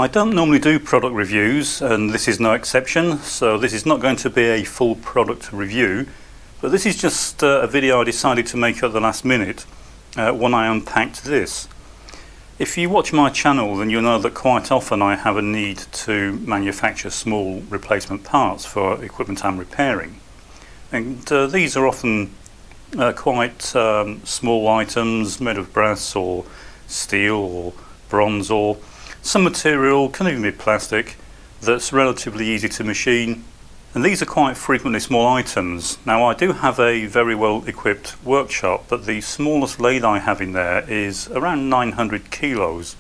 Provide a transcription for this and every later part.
I don't normally do product reviews, and this is no exception, so this is not going to be a full product review, but this is just a video I decided to make at the last minute when I unpacked this. If you watch my channel, then you'll know that quite often I have a need to manufacture small replacement parts for equipment I'm repairing, and these are often quite small items made of brass or steel or bronze or some material, can even be plastic, that's relatively easy to machine, and these are quite frequently small items. Now, I do have a very well equipped workshop, but the smallest lathe I have in there is around 900 kilos.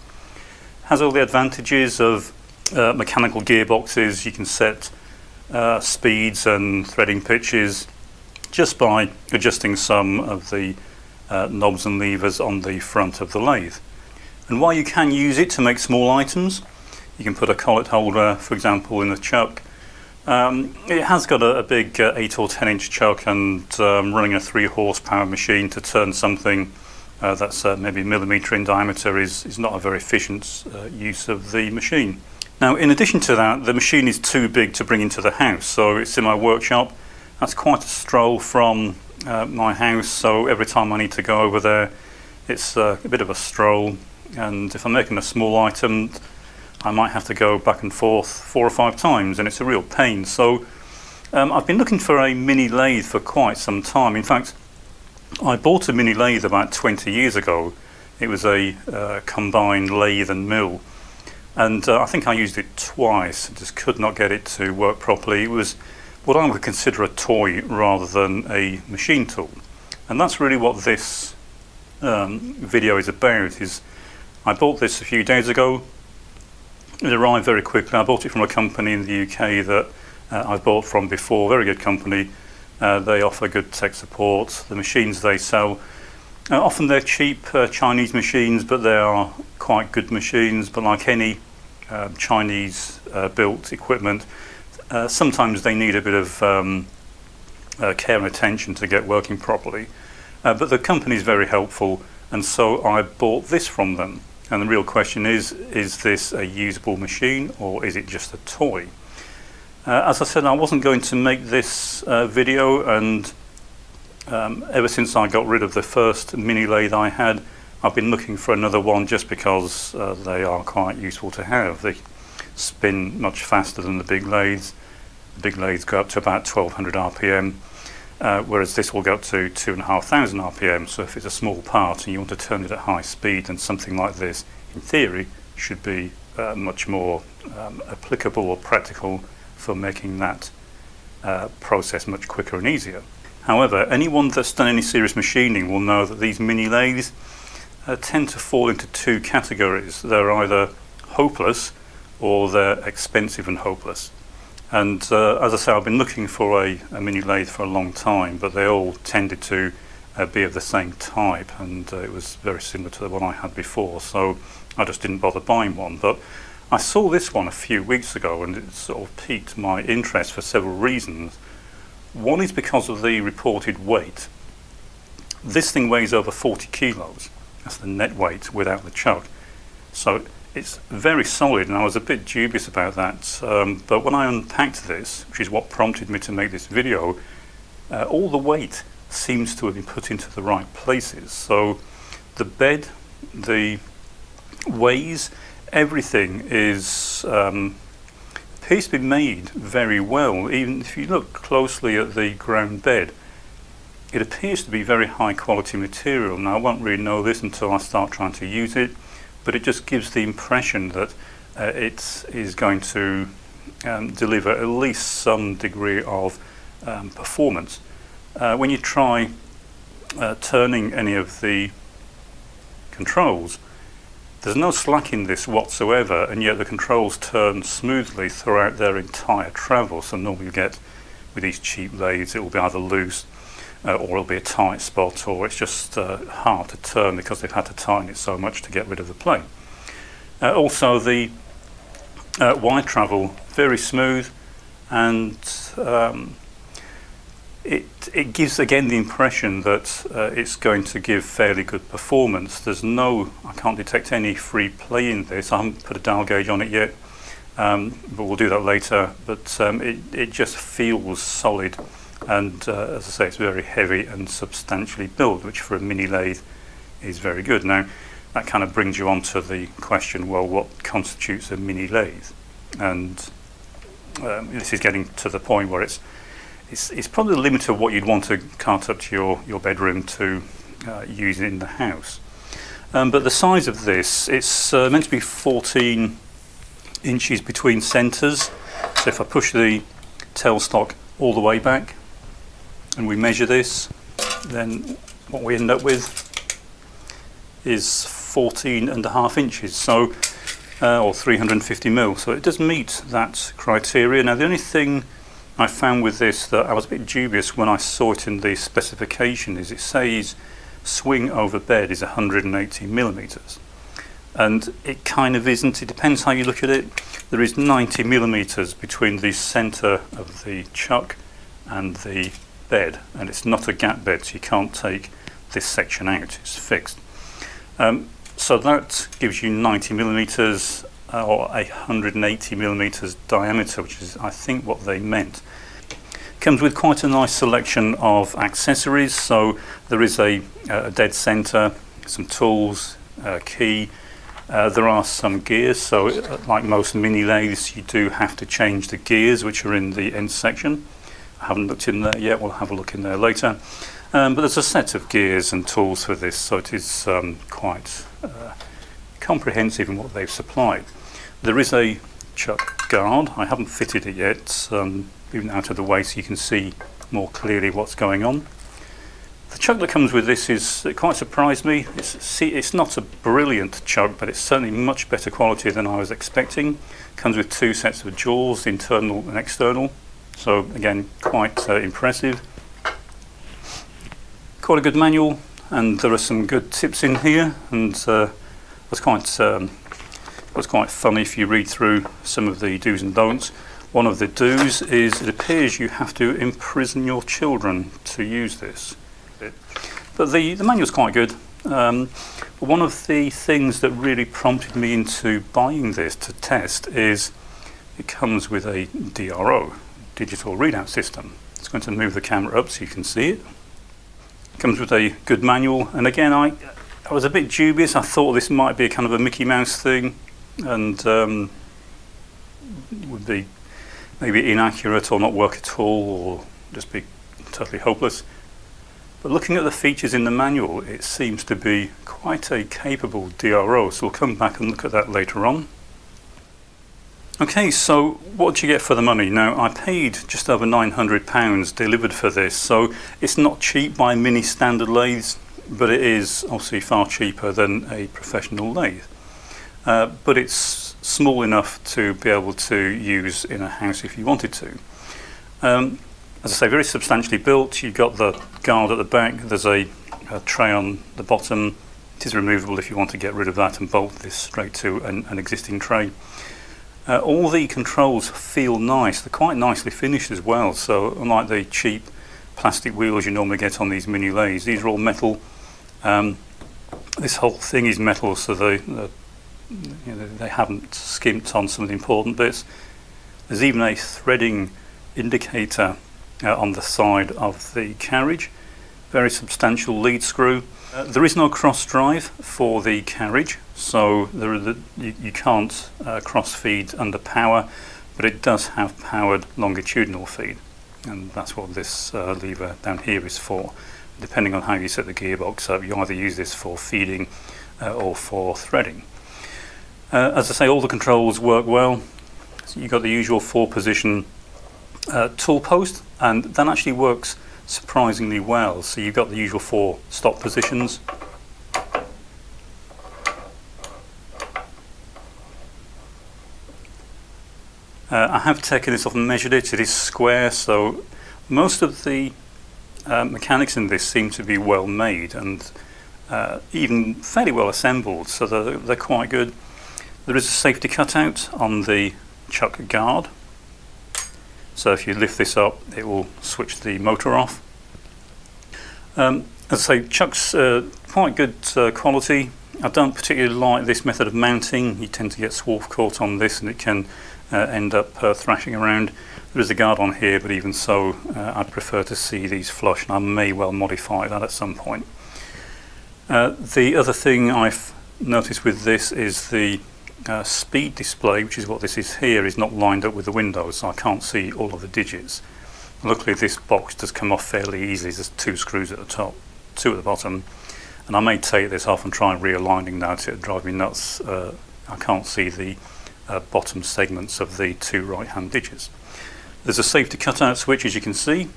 Has all the advantages of mechanical gearboxes. You can set speeds and threading pitches just by adjusting some of the knobs and levers on the front of the lathe. And while you can use it to make small items, you can put a collet holder, for example, in the chuck. It has got a big 8 or 10 inch chuck, and running a 3 horsepower machine to turn something that's maybe a millimetre in diameter is not a very efficient use of the machine. Now, in addition to that, the machine is too big to bring into the house, so it's in my workshop. That's quite a stroll from my house, so every time I need to go over there, it's a bit of a stroll. And if I'm making a small item, I might have to go back and forth 4 or 5 times, and it's a real pain. So I've been looking for a mini lathe for quite some time. In fact, I bought a mini lathe about 20 years ago. It was a combined lathe and mill, and I think I used it twice. I just could not get it to work properly. It was what I would consider a toy rather than a machine tool, and that's really what this video is about. I bought this a few days ago. It arrived very quickly. I bought it from a company in the UK that I've bought from before, very good company. They offer good tech support. The machines they sell, often they're cheap Chinese machines, but they are quite good machines. But like any Chinese built equipment, sometimes they need a bit of care and attention to get working properly. But the company is very helpful, and so I bought this from them. And the real question is this a usable machine, or is it just a toy? As I said, I wasn't going to make this video, and ever since I got rid of the first mini lathe I had, I've been looking for another one just because they are quite useful to have. They spin much faster than the big lathes. The big lathes go up to about 1200 RPM. Whereas this will go up to 2,500 RPM, so if it's a small part and you want to turn it at high speed, then something like this, in theory, should be much more applicable or practical for making that process much quicker and easier. However, anyone that's done any serious machining will know that these mini lathes tend to fall into 2 categories. They're either hopeless or they're expensive and hopeless. And as I say, I've been looking for a mini lathe for a long time, but they all tended to be of the same type, and it was very similar to the one I had before, so I just didn't bother buying one. But I saw this one a few weeks ago, and it sort of piqued my interest for several reasons. One is because of the reported weight. This thing weighs over 40 kilos. That's the net weight without the chuck. So it's very solid, and I was a bit dubious about that, but when I unpacked this, which is what prompted me to make this video, all the weight seems to have been put into the right places. So the bed, the ways, everything is appears to be made very well. Even if you look closely at the ground bed, it appears to be very high quality material. Now, I won't really know this until I start trying to use it, but it just gives the impression that it is going to deliver at least some degree of performance. When you try turning any of the controls, there's no slack in this whatsoever, and yet the controls turn smoothly throughout their entire travel. So normally you get, with these cheap lathes, it will be either loose or it'll be a tight spot, or it's just hard to turn because they've had to tighten it so much to get rid of the plate. Also, the wire travel, very smooth, and it gives again the impression that it's going to give fairly good performance. I can't detect any free play in this. I haven't put a dial gauge on it yet, but we'll do that later. But it just feels solid, and as I say, it's very heavy and substantially built, which for a mini lathe is very good. Now that kind of brings you on to the question, well, what constitutes a mini lathe? And this is getting to the point where it's probably the limit of what you'd want to cart up to your bedroom to use in the house. But the size of this, it's meant to be 14 inches between centres. So if I push the tailstock all the way back and we measure this, then what we end up with is 14.5 inches, so or 350 mil. So it does meet that criteria. Now the only thing I found with this that I was a bit dubious when I saw it in the specification is it says swing over bed is 180 millimeters, and it kind of isn't. It depends how you look at it. There is 90 millimeters between the center of the chuck and the bed, and it's not a gap bed, so you can't take this section out. It's fixed. So that gives you 90 millimeters or 180 millimeters diameter, which is, I think, what they meant. Comes with quite a nice selection of accessories. So there is a dead center, some tools, key. There are some gears. So like most mini lathes, you do have to change the gears, which are in the end section. I haven't looked in there yet. We'll have a look in there later. But there's a set of gears and tools for this, so it is quite comprehensive in what they've supplied. There is a chuck guard. I haven't fitted it yet, even out of the way so you can see more clearly what's going on. The chuck that comes with this it quite surprised me. It's not a brilliant chuck, but it's certainly much better quality than I was expecting. Comes with two sets of jaws, internal and external. So again, quite impressive. Quite a good manual, and there are some good tips in here, and it was quite funny if you read through some of the do's and don'ts. One of the do's is it appears you have to imprison your children to use this. But the manual's quite good. But one of the things that really prompted me into buying this to test is it comes with a DRO, digital readout system. It's going to move the camera up so you can see it. Comes with a good manual, and again I was a bit dubious. I thought this might be a kind of a Mickey Mouse thing, and would be maybe inaccurate or not work at all, or just be totally hopeless. But looking at the features in the manual, it seems to be quite a capable DRO, so we'll come back and look at that later on. Okay, so what do you get for the money? Now, I paid just over £900 delivered for this, so it's not cheap by mini standard lathes, but it is obviously far cheaper than a professional lathe. But it's small enough to be able to use in a house if you wanted to. As I say, very substantially built. You've got the guard at the back, there's a tray on the bottom. It is removable if you want to get rid of that and bolt this straight to an existing tray. All the controls feel nice. They're quite nicely finished as well, so unlike the cheap plastic wheels you normally get on these mini lathes, these are all metal. This whole thing is metal, so they haven't skimped on some of the important bits. There's even a threading indicator on the side of the carriage. Very substantial lead screw. There is no cross drive for the carriage, so you can't cross feed under power, but it does have powered longitudinal feed, and that's what this lever down here is for. Depending on how you set the gearbox up, you either use this for feeding or for threading. As I say, all the controls work well. So you've got the usual 4-position tool post, and that actually works surprisingly well. So you've got the usual 4 stop positions. I have taken this off and measured it. It is square, so most of the mechanics in this seem to be well made and even fairly well assembled, so they're quite good. There is a safety cutout on the chuck guard. So if you lift this up, it will switch the motor off. As I say, chuck's quite good quality. I don't particularly like this method of mounting. You tend to get swarf caught on this and it can end up thrashing around. There is a guard on here, but even so, I'd prefer to see these flush, and I may well modify that at some point. The other thing I've noticed with this is the speed display, which is what this is here, is not lined up with the windows, so I can't see all of the digits. Luckily this box does come off fairly easily. There's 2 screws at the top, 2 at the bottom, and I may take this off and try realigning that. It'll drive me nuts. I can't see the bottom segments of the 2 right hand digits. There's a safety cutout switch, as you can see.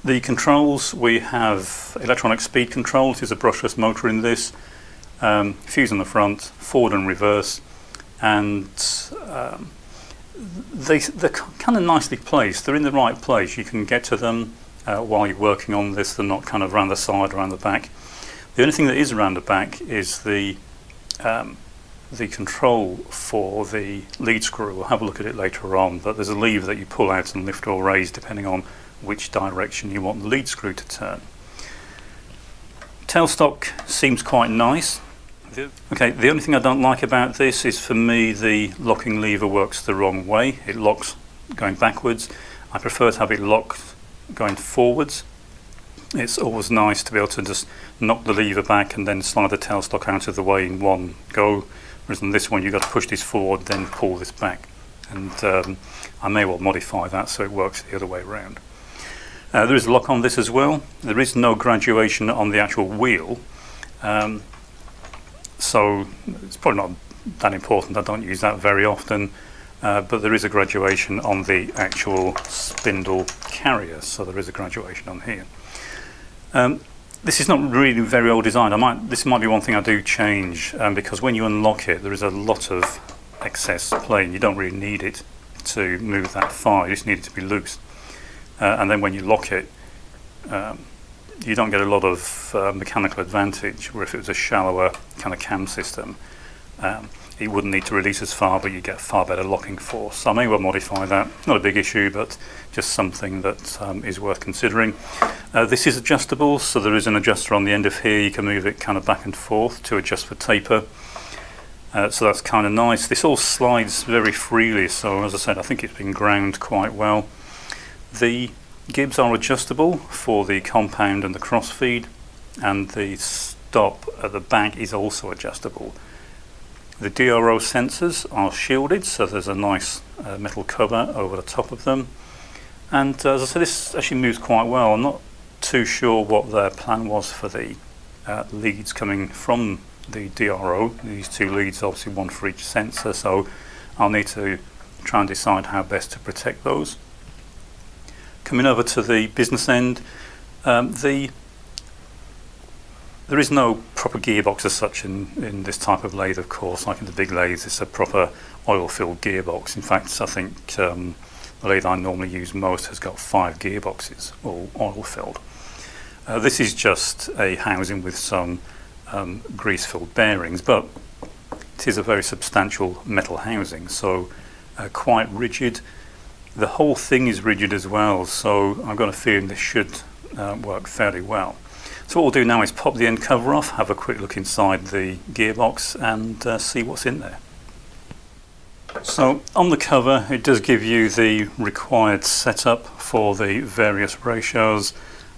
The controls, we have electronic speed controls. There's a brushless motor in this, fuse on the front, forward and reverse, and they're kind of nicely placed. They're in the right place. You can get to them while you're working on this. They're not kind of around the side, around the back. The only thing that is around the back is the control for the lead screw. We'll have a look at it later on, but there's a lever that you pull out and lift or raise depending on which direction you want the lead screw to turn. Tailstock seems quite nice. Okay, the only thing I don't like about this is, for me, the locking lever works the wrong way. It locks going backwards. I prefer to have it locked going forwards. It's always nice to be able to just knock the lever back and then slide the tailstock out of the way in one go, whereas on this one you've got to push this forward, then pull this back. And I may well modify that so it works the other way around. There is a lock on this as well. There is no graduation on the actual wheel, so it's probably not that important. I don't use that very often, but there is a graduation on the actual spindle carrier, so there is a graduation on here. This is not really very old design. This might be one thing I do change, because when you unlock it, there is a lot of excess plane. You don't really need it to move that far. You just need it to be loose. And then when you lock it, you don't get a lot of mechanical advantage, where if it was a shallower kind of cam system, it wouldn't need to release as far, but you get far better locking force. So I may well modify that. Not a big issue, but just something that is worth considering. This is adjustable, so there is an adjuster on the end of here. You can move it kind of back and forth to adjust for taper. So that's kind of nice. This all slides very freely, so as I said, I think it's been ground quite well. The gibs are adjustable for the compound and the crossfeed, and the stop at the back is also adjustable. The DRO sensors are shielded, so there's a nice metal cover over the top of them. And as I said, this actually moves quite well. I'm not too sure what their plan was for the leads coming from the DRO. These 2 leads, obviously one for each sensor, so I'll need to try and decide how best to protect those. Coming over to the business end, there is no proper gearbox as such in this type of lathe, of course. Like in the big lathes, it's a proper oil-filled gearbox. In fact, I think the lathe I normally use most has got 5 gearboxes, all oil-filled. This is just a housing with some grease-filled bearings, but it is a very substantial metal housing, so quite rigid. The whole thing is rigid as well, so I've got a feeling this should work fairly well. So what we'll do now is pop the end cover off, have a quick look inside the gearbox and see what's in there. So on the cover it does give you the required setup for the various ratios,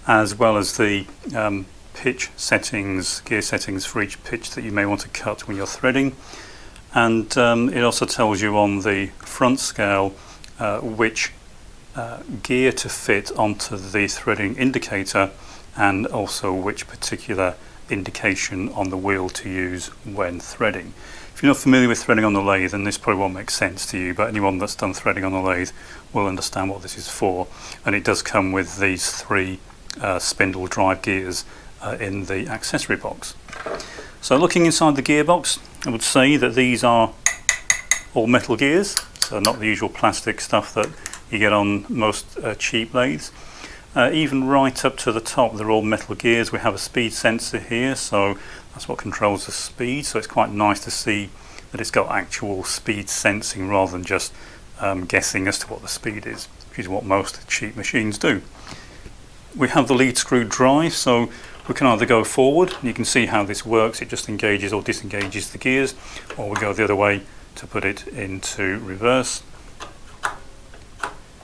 as well as the pitch settings, gear settings for each pitch that you may want to cut when you're threading. And it also tells you on the front scale which gear to fit onto the threading indicator, and also which particular indication on the wheel to use when threading. If you're not familiar with threading on the lathe, then this probably won't make sense to you, but anyone that's done threading on the lathe will understand what this is for. And it does come with these 3 spindle drive gears in the accessory box. So looking inside the gearbox, I would say that these are all metal gears, so not the usual plastic stuff that you get on most cheap lathes. Even right up to the top, they're all metal gears. We have a speed sensor here, so that's what controls the speed. So it's quite nice to see that it's got actual speed sensing rather than just guessing as to what the speed is, which is what most cheap machines do. We have the lead screw drive, so we can either go forward, and you can see how this works, it just engages or disengages the gears, or we go the other way to put it into reverse.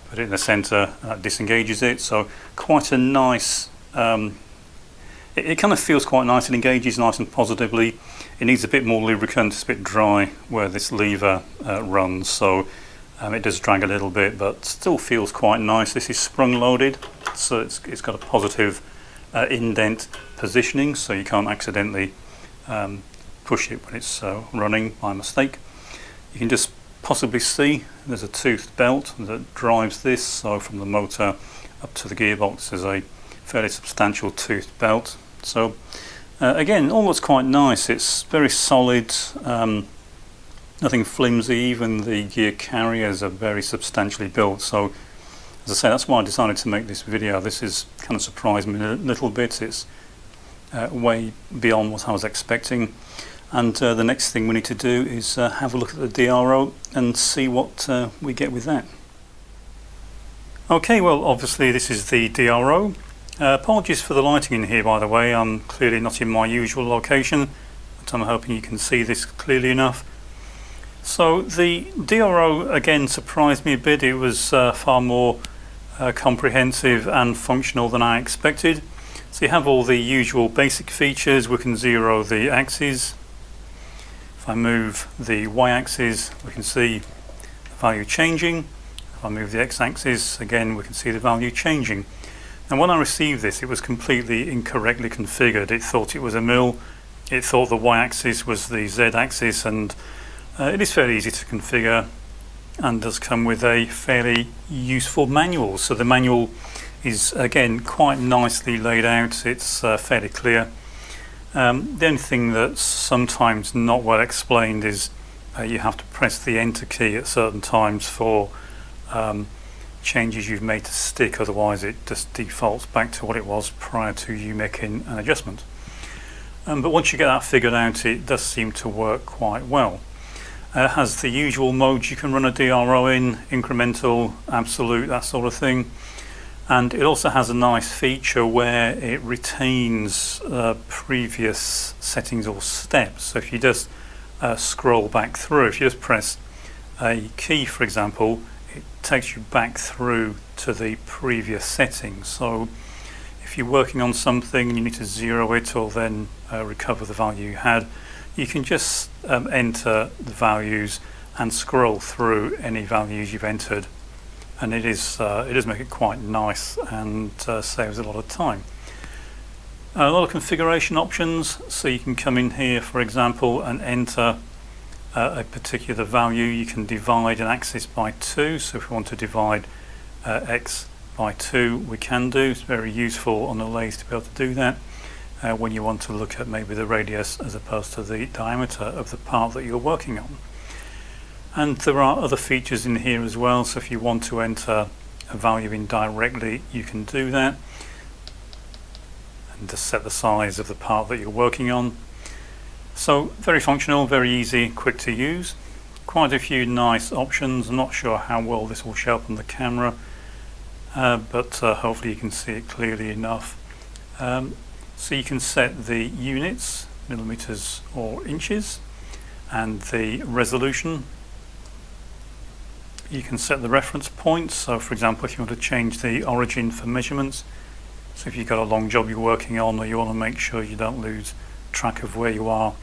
Put it in the centre, that disengages it, so quite a nice, it kind of feels quite nice, it engages nice and positively. It needs a bit more lubricant, it's a bit dry where this lever runs, so it does drag a little bit, but still feels quite nice. This is sprung loaded, so it's got a positive indent positioning, so you can't accidentally push it when it's running by mistake. You can just possibly see there's a toothed belt that drives this, so from the motor up to the gearbox there's a fairly substantial toothed belt. So again, all looks quite nice, it's very solid, nothing flimsy, even the gear carriers are very substantially built. So as I say, that's why I decided to make this video. This is kind of surprised me a little bit, it's way beyond what I was expecting. And the next thing we need to do is have a look at the DRO and see what we get with that. Okay, well obviously this is the DRO. Apologies for the lighting in here, by the way, I'm clearly not in my usual location, but I'm hoping you can see this clearly enough. So the DRO again surprised me a bit. It was far more comprehensive and functional than I expected. So you have all the usual basic features. We can zero the axes. If I move the y-axis, we can see the value changing. If I move the x-axis, again we can see the value changing. And when I received this, it was completely incorrectly configured. It thought it was a mill, it thought the y-axis was the z-axis, and it is fairly easy to configure and does come with a fairly useful manual. So the manual is again quite nicely laid out, it's fairly clear. The only thing that's sometimes not well explained is you have to press the enter key at certain times for changes you've made to stick, otherwise it just defaults back to what it was prior to you making an adjustment. But once you get that figured out, it does seem to work quite well. It has the usual modes you can run a DRO in, incremental, absolute, that sort of thing. And it also has a nice feature where it retains previous settings or steps. So if you just scroll back through, if you just press a key, for example, it takes you back through to the previous settings. So if you're working on something and you need to zero it or then recover the value you had, you can just enter the values and scroll through any values you've entered, and it does make it quite nice and saves a lot of time. A lot of configuration options, so you can come in here, for example, and enter a particular value. You can divide an axis by 2, so if we want to divide x by 2, we can do. It's very useful on the lathe to be able to do that. When you want to look at maybe the radius as opposed to the diameter of the part that you're working on. And there are other features in here as well, so if you want to enter a value in directly, you can do that and just set the size of the part that you're working on. So very functional, very easy, quick to use. Quite a few nice options. I'm not sure how well this will show up on the camera, but hopefully you can see it clearly enough. So you can set the units, millimeters or inches, and the resolution. You can set the reference points, so for example if you want to change the origin for measurements, so if you've got a long job you're working on or you want to make sure you don't lose track of where you are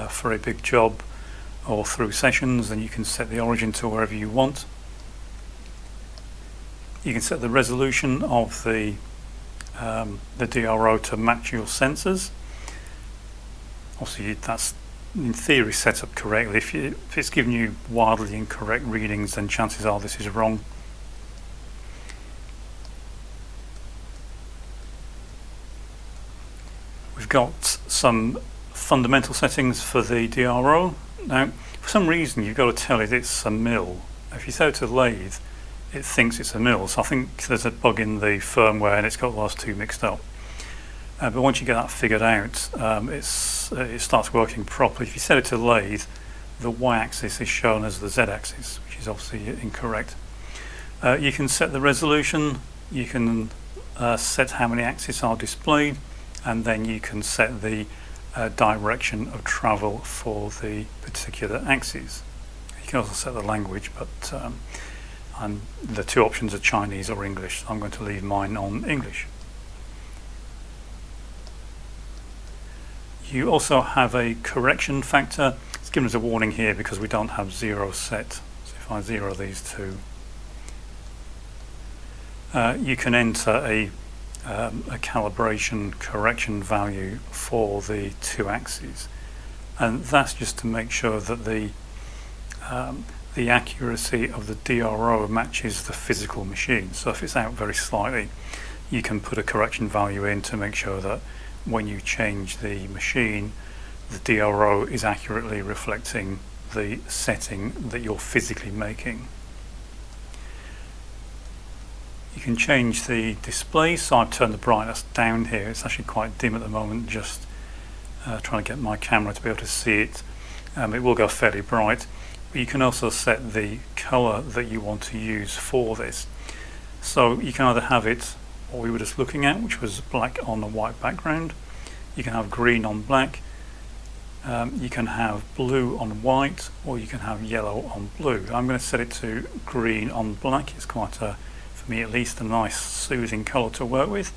for a big job or through sessions, then you can set the origin to wherever you want. You can set the resolution of the DRO to match your sensors. Obviously that's in theory set up correctly. If it's giving you wildly incorrect readings, then chances are this is wrong. We've got some fundamental settings for the DRO. Now for some reason you've got to tell it it's a mill. If you set it to lathe, it thinks it's a mill, so I think there's a bug in the firmware and it's got those two mixed up. But once you get that figured out, it starts working properly. If you set it to lathe, the y-axis is shown as the z-axis, which which is obviously incorrect. You can set the resolution, you can set how many axes are displayed, and then you can set the direction of travel for the particular axis. You can also set the language, but the two options are Chinese or English, so I'm going to leave mine on English. You also have a correction factor. It's given us a warning here because we don't have 0 set. So if I 0 these two, you can enter a calibration correction value for the two axes, and that's just to make sure that the accuracy of the DRO matches the physical machine. So if it's out very slightly, you can put a correction value in to make sure that when you change the machine, the DRO is accurately reflecting the setting that you're physically making. You can change the display, so I've turned the brightness down here. It's actually quite dim at the moment, just trying to get my camera to be able to see it. It will go fairly bright, but you can also set the colour that you want to use for this. So you can either have it what we were just looking at, which was black on a white background. You can have green on black, you can have blue on white, or you can have yellow on blue. I'm going to set it to green on black. It's quite for me at least, a nice soothing colour to work with.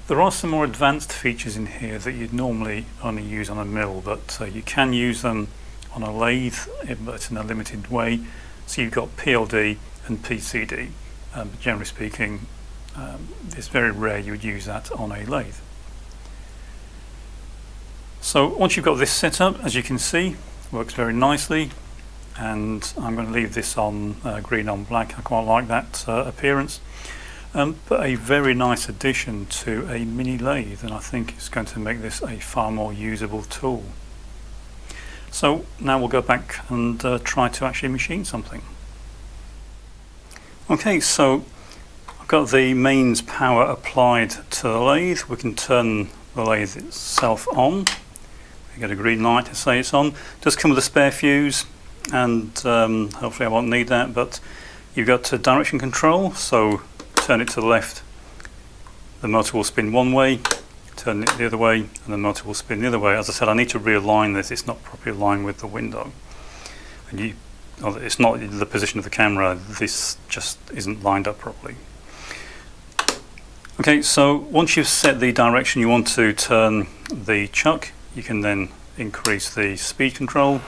There are some more advanced features in here that you'd normally only use on a mill, but you can use them on a lathe, but in a limited way. So you've got PLD and PCD, but generally speaking, it's very rare you would use that on a lathe. So once you've got this set up, as you can see, it works very nicely, and I'm going to leave this on green on black. I quite like that appearance, but a very nice addition to a mini lathe, and I think it's going to make this a far more usable tool. So now we'll go back and try to actually machine something. Okay, so I've got the mains power applied to the lathe. We can turn the lathe itself on. We get a green light to say it's on. Does come with a spare fuse, and hopefully I won't need that, but you've got direction control, so turn it to the left, the motor will spin one way, turn it the other way, and the motor will spin the other way. As I said, I need to realign this, it's not properly aligned with the window, and it's not the position of the camera, this just isn't lined up properly. Okay, so once you've set the direction you want to turn the chuck, you can then increase the speed control,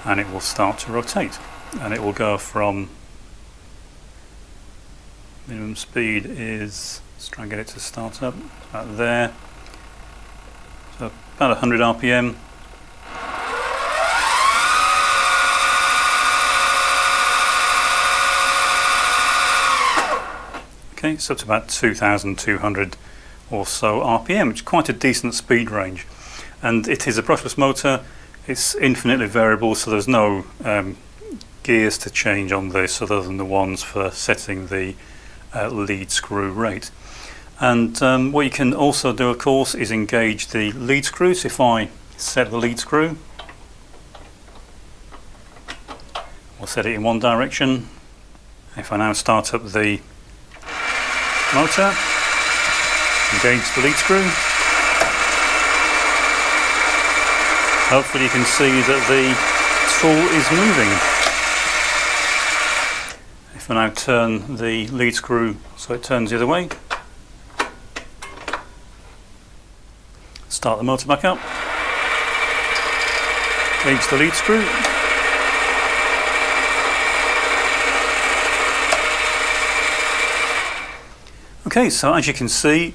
and it will start to rotate, and it will go from minimum speed is, let's try and get it to start up, about there, so about 100 RPM. Okay, so it's about 2,200 or so RPM, which is quite a decent speed range. And it is a brushless motor, it's infinitely variable, so there's no gears to change on this other than the ones for setting the lead screw rate. And what you can also do, of course, is engage the lead screw. So if I set the lead screw, we'll set it in one direction. If I now start up the motor, engage the lead screw, hopefully you can see that the tool is moving. If I now turn the lead screw so it turns the other way, start the motor back up, engage the lead screw, okay, so as you can see,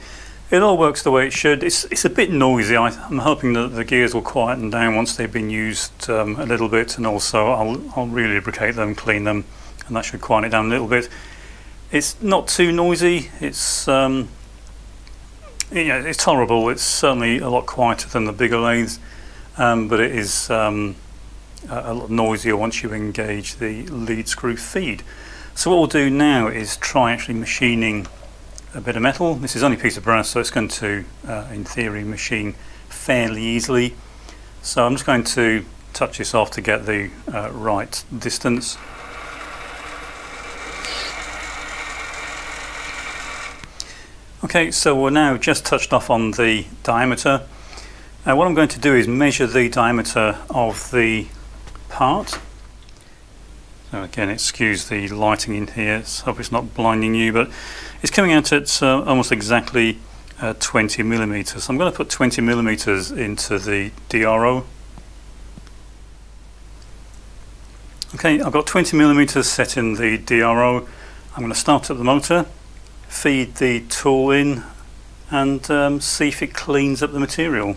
it all works the way it should. It's a bit noisy. I'm hoping that the gears will quieten down once they've been used a little bit, and also I'll re-lubricate them, clean them, and that should quieten it down a little bit. It's not too noisy. It's it's tolerable. It's certainly a lot quieter than the bigger lathes, but it is a lot noisier once you engage the lead screw feed. So what we'll do now is try actually machining a bit of metal. This is only a piece of brass, so it's going to, in theory, machine fairly easily. So I'm just going to touch this off to get the right distance. Okay, so we're now just touched off on the diameter. What I'm going to do is measure the diameter of the part. So again, excuse the lighting in here, so hope it's not blinding you, but it's coming out at almost exactly 20 millimeters. I'm going to put 20 millimeters into the DRO. Okay, I've got 20 millimeters set in the DRO. I'm going to start up the motor, feed the tool in, and see if it cleans up the material.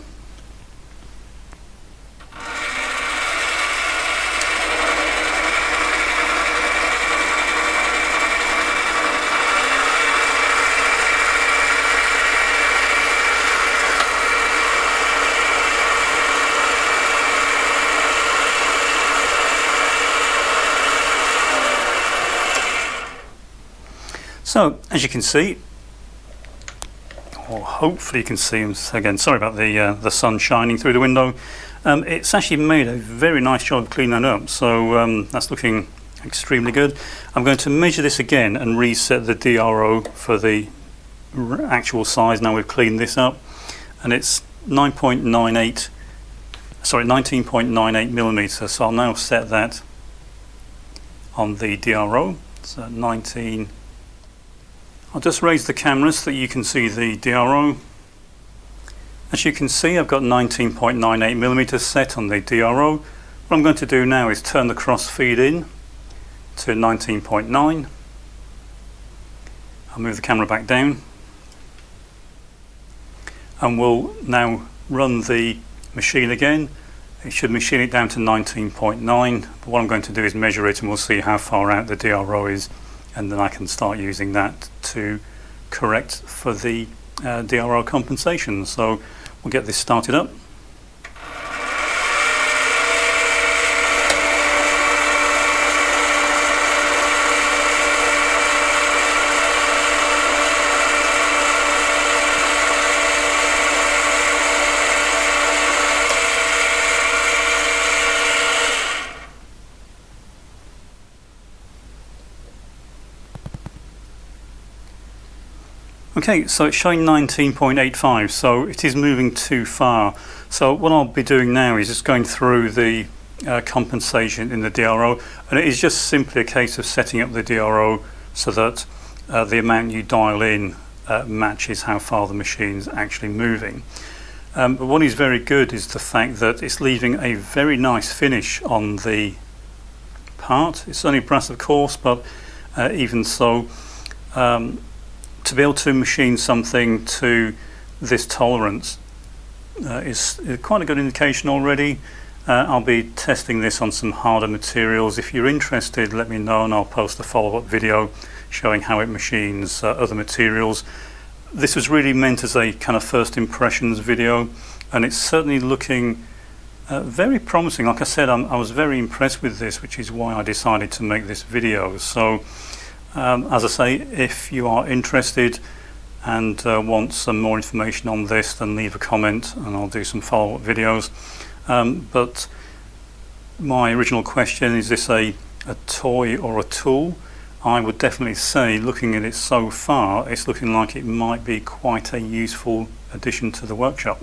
So, as you can see, or hopefully you can see, again, sorry about the sun shining through the window, it's actually made a very nice job of cleaning that up, so that's looking extremely good. I'm going to measure this again and reset the DRO for the actual size now we've cleaned this up, and it's 19.98 millimeters, so I'll now set that on the DRO. So 19. I'll just raise the camera so that you can see the DRO. As you can see, I've got 19.98 millimeters set on the DRO. What I'm going to do now is turn the cross feed in to 19.9. I'll move the camera back down, and we'll now run the machine again. It should machine it down to 19.9, but what I'm going to do is measure it and we'll see how far out the DRO is, and then I can start using that to correct for the DRO compensation. So we'll get this started up. Okay, so it's showing 19.85, so it is moving too far. So what I'll be doing now is just going through the compensation in the DRO, and it is just simply a case of setting up the DRO so that the amount you dial in matches how far the machine's actually moving. But what is very good is the fact that it's leaving a very nice finish on the part. It's only brass, of course, but even so, to be able to machine something to this tolerance is quite a good indication already. I'll be testing this on some harder materials. If you're interested, let me know and I'll post a follow-up video showing how it machines other materials. This was really meant as a kind of first impressions video, and it's certainly looking very promising. Like I said, I was very impressed with this, which is why I decided to make this video. So as I say, if you are interested and want some more information on this, then leave a comment and I'll do some follow-up videos. But my original question, is this a toy or a tool? I would definitely say, looking at it so far, it's looking like it might be quite a useful addition to the workshop.